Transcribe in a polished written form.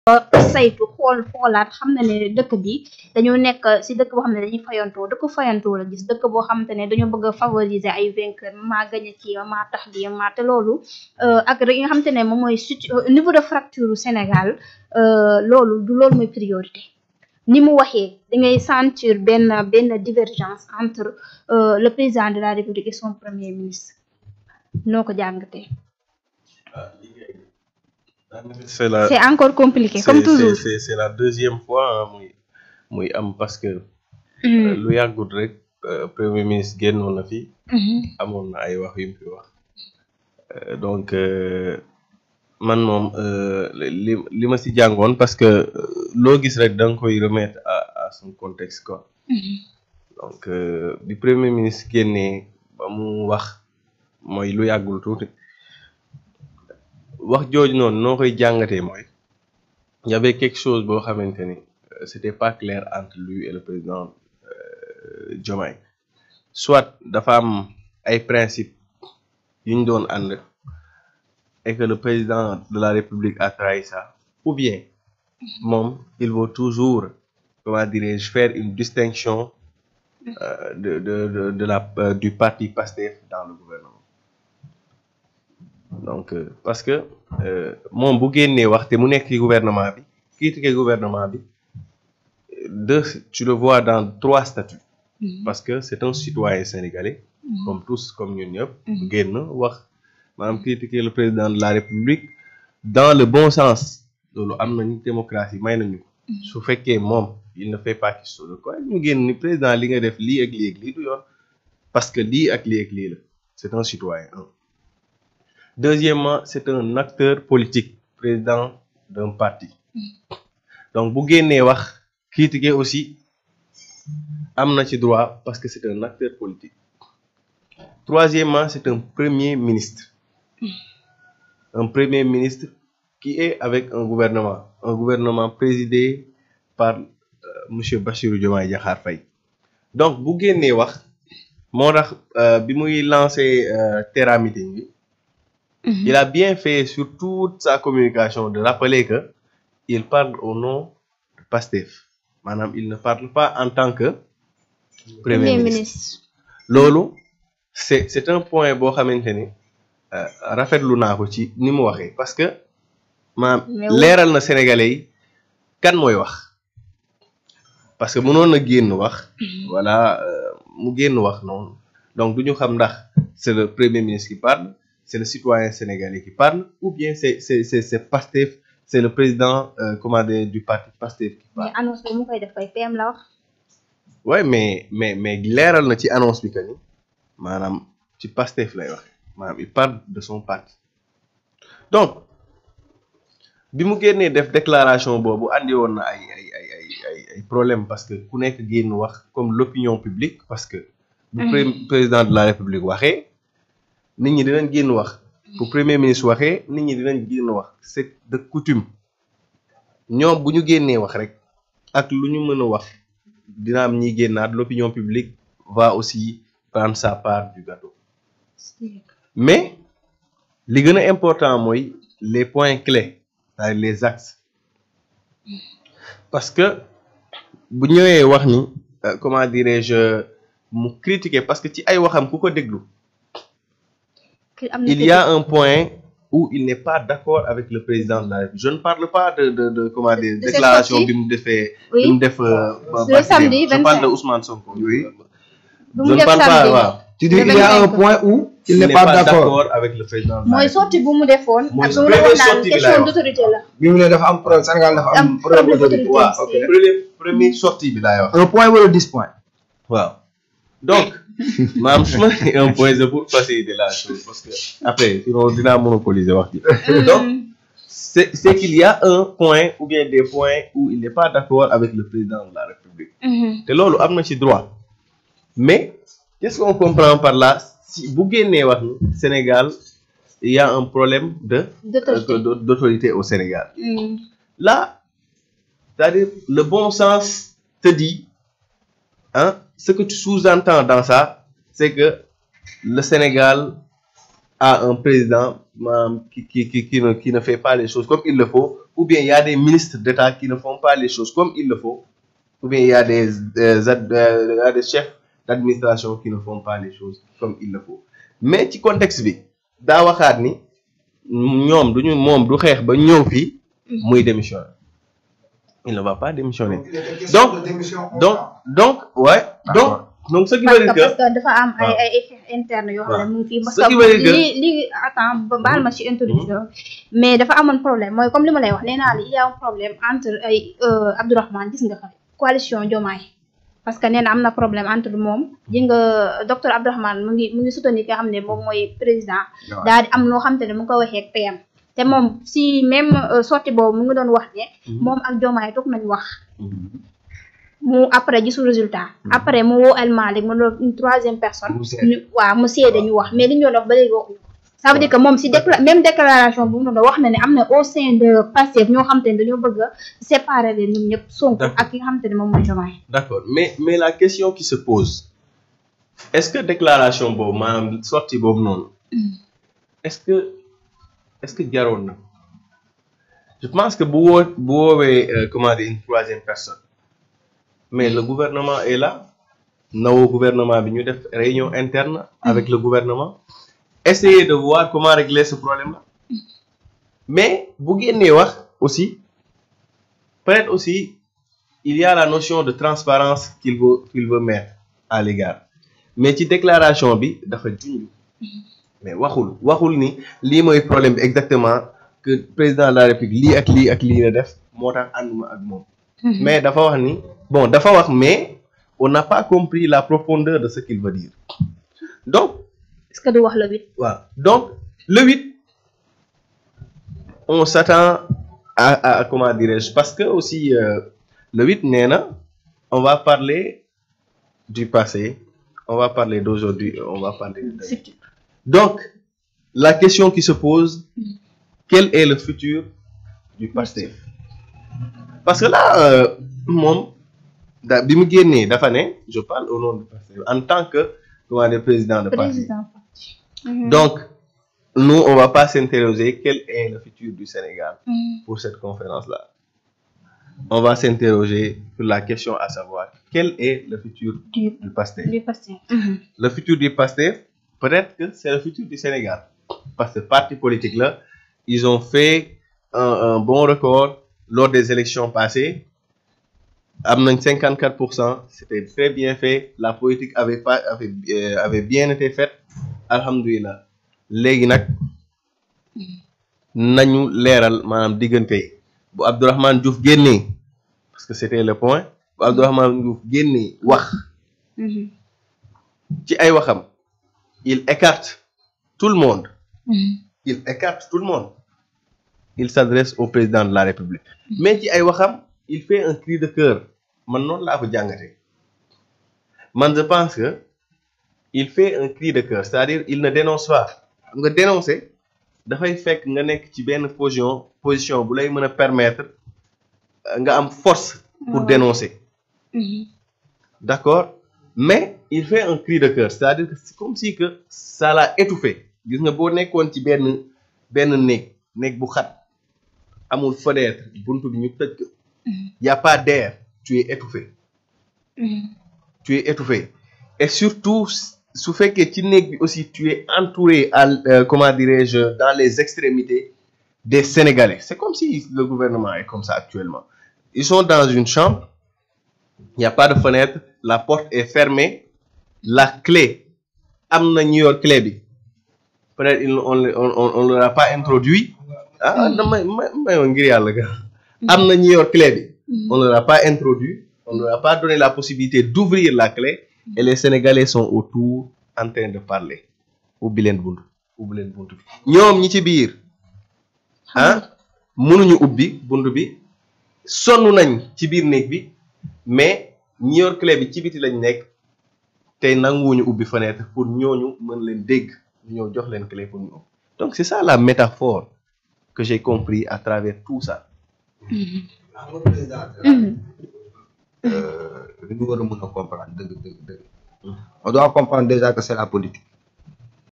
saytu xoolaat xam na ne dëkk bi dañoo nekk si dëkk boo xam ne dañuy fayantoo la gis dëkk boo xamante ne dañoo bëgg a favoriser ay vainqueur maa gañe kii maa tax lii maa te loolu ak rek yi nga xamante ne moom mooy niveau de fracture Sénégal loolu mooy priorité ni mu waxee da ngay sentir benn divergence entre le président de la République et son premier ministre noo ko jàngatee. C'est encore compliqué comme toujours. C'est la deuxième fois muy am parce que lu yàggut rek premier ministre génnoon na fi amoon na ay wax yu mu fi wax donc man moom li ma si jàngoon parce que loo gis rek da nga koy remettre à son contexte quoi donc bi premier ministre génnee ba mu wax mooy lu yàggul tuuti wax jooju noonu noo koy jàngatee mooy y avait quelque chose boo xamante ni c'était pas clair entre lui et le président Diomaye soit dafa am ay principes yu ñu doon ànd et que le président de la République a trahi ça ou bien moom il veut toujours comment dirais-je faire une distinction du parti Pastef dans le gouvernement donc parce que moom bu génnee wax te mu nekk ci gouvernement bi critiquer gouvernement bi tu le vois dans 3 statuts parce que c'est un citoyen sénégalais comme tous comme ñun ñëpp génn wax maanaam critiquer le président de la République dans le bon sens loolu am nañu démocratie may nañu ko su fekkee moom il ne fait pas quelque chose de quoi ñu génn ni président li nga def lii ak lii ak lii du yoon parce que lii ak lii ak lii la c'est un citoyen. Deuxièmement, c'est un acteur politique, président d'un parti. Donc, bu génnee wax critiquer aussi am na ci droit parce que c'est un acteur politique. Troisièmement, c'est un premier ministre. Un premier ministre qui est avec un gouvernement présidé par monsieur Bassirou Diomaye Diakhar Faye. Donc, bu génnee wax moo tax bi muy lancé Terra Meeting bi il a bien fait sur toute sa communication de rappeler que il parle au nom de Pastef maanaam il ne parle pas en tant que premier ministre loolu c'est un point boo xamante ni rafetlu naa ko ci ni mu waxee parce que maanaam leeral na Sénégalais yi kan mooy wax parce que mënoon na génn wax voilà mu génn wax noonu donc du ñu xam ndax c'est le premier ministre qui parle c'est le citoyen sénégalais qui parle ou bien c'est Pastef c'est le président du parti Pastef qui parle. mais annonce bi mu koy def kay PM la wax. ouais mais leeral na ci annonce bi que ni maanaam ci Pastef lay wax maanaam il parle de son parti donc bi mu génnee def déclaration boobu andi woon na ay problème parce que ku nekk génn wax comme l'opinion publique parce que bu président de la République waxee nit ñi dinañ génn wax bu premier ministre waxee nit ñi dinañ génn wax c'est de coutume ñoom bu ñu génnee wax rek ak lu ñu mën a wax dina am ñiy génnaat l'opinion publique va aussi prendre sa part du gâteau mais li gën a important mooy les points clés c'est-à-dire les axes parce que bu ñëwee wax ni comment dirais-je mu critiquer parce que ci ay waxam ku ko déglu il y a un point où il n'est pas d'accord avec le président de la République. Je ne parle pas de comment dire déclaration bi mu defee bi mu def le samedi 25 je parle de Ousmane Sonko oui je ne parle pas waaw tu dis il y a un point où il n'est pas d'accord avec le président de la mooy République sorti bu mu defoon ak mooy bu mu defoon naan question d'autorité la bi mu ne dafa am problème Sénégal dafa am problème d'autorité waaw ok premier sortie bi laay wax un point wala 10 points waaw donc maam su ma nee un point c'est pour faciliter la chose parce que après sinon dinaa monopoliser wax ji donc c'est qu'il y a un point ou bien des points où il n'est pas d'accord avec le président de la République te loolu am na ci droit mais qu'est-ce qu'on comprend par là si bu génnee wax ni Sénégal il y a un problème d'autorité au Sénégal là c'est-à-dire le bon sens te dit ce que tu sous-entends dans ça c'est que le Sénégal à un président qui ne fait pas les choses comme il le faut, ou bien il y a des ministres d'État qui ne font pas les choses comme il le faut, ou bien il y a des chefs d'administration qui ne font pas les choses comme il le faut. Mais ci contexte bi daa waxaat ni ñoom moom du xeex ba ñëw fii muy démissionner. Il ne va pas démissionner. Donc ce qui veut dire que parce que dafa am ay effets internes yoo xam ne mu ngi fii parce que lii attends baal ma ci introduction mais dafa amoon problème mooy comme li ma lay wax nee naa la il y a un problème entre ay Abdourahmane gis nga xam coalition Diomaye parce que nee na am na problème entre moom ji nga docteur Abdourahmane mu ngi soutenir ki nga xam ne moom mooy président daal di am loo xam te ne mu ngi ko waxee ak PM te moom si même sortie boobu mu ngi doon wax ne moom ak Diomaye toog nañ wax mu après gisul résultat après mu woo El Malick mu doon une troisième personne waaw mu seede ñu wax mais li ñu doon wax ba léegi waxuñu ko ça veut dire que moom si même déclaration bu mu doon wax na ne am na au sein de Pastef ñoo xam te ne dañoo bëgg a séparer leen ñoom ñëpp Sonko ak ki nga xam te ne moom mooy Diomaye. D'accord mais la question qui se pose est-ce que déclaration boobu maanaam sortie boobu noonu est-ce que jaroon na je pense que bu woowee comment dire une troisième personne mais le gouvernement est là nawoo gouvernement bi ñu def réunion interne avec le gouvernement essayer de voir comment régler ce problème-là mais bu génnee wax aussi peut-être aussi il y a la notion de transparence qu'il veut mettre à l'égard mais ci déclaration bi dafa junj mais waxul ni lii mooy problème bi exactement que président de la République lii ak lii la def moo tax ànduma ak moom mais dafa wax ni bon dafa wax mais on n'a pas compris la profondeur de ce qu'il veut dire donc est-ce que du wax le 8 waaw donc le 8 on s'attend à comment dirais-je parce que aussi le 8 nee na on va parler du passé on va parler d'aujourd'hui on va parler de demain. Donc la question qui se pose quel est le futur du Pastef parce que là moom bi mu génnee dafa ne je parle au nom du Pastef en tant que président de parti donc nous on va pas s'interroger quel est le futur du Sénégal pour cette conférence-là on va s'interroger sur la question à savoir quel est le futur du Pastef le futur du Pastef peut-être que c'est le futur du Sénégal parce que parti politique là ils ont fait un bon record lors des élections passées am nañ 54%, c'était très bien fait la politique avait bien été faite alhamdulilah léegi nag nañu leeral maanaam diggante yi bu Abdourahmane Diouf génnee parce que c'était le point bu Abdourahmane Diouf génnee wax ci ay waxam il écarte tout le monde il s'adresse au président de la République mais ci ay waxam il fait un cri de cœur man noonu laa ko jàngatee man je pense que il fait un cri de cœur c'est-à-dire il ne dénonce pas xam nga dénoncer dafay fekk nga nekk ci benn position bu lay mën a permettre nga am force pour dénoncer d'accord mais il fait un cri de cœur c'est-à-dire que c'est comme si que ça l'a étouffé gis nga boo nekkoon ci benn néeg bu xat amul fenêtre buntu bi ñu tëj ko y a pas d'air tu es étouffé et surtout su fekkee ci néeg bi aussi tu es entouré comment dirais-je dans les extrémités des Sénégalais c'est comme si le gouvernement est comme ça actuellement ils sont dans une chambre il y a pas de fenêtre la porte est fermée la clé am na ñu yor clé bi peut-être on leur a pas introduit may ngir yàlla ga am na ñu yor clé bi on ne leur a pas introduit on ne leur a pas donné la possibilité d'ouvrir la clé et les Sénégalais sont autour en train de parler ubbi leen buntu bi ñoom ñi ci biir mënuñu ubbi buntu bi sonn nañ ci biir néeg bi mais ñi yor clé bi ci biti lañ nekk tey nanguwuñu ubbi fenêtre pour ñooñu mën leen dégg ñu ñëw jox leen clé pour ñu ubbi donc c'est ça la métaphore que j'ai compris à travers tout ça li ñu war a mën a comprendre dëgg on doit comprendre déjà que c'est la politique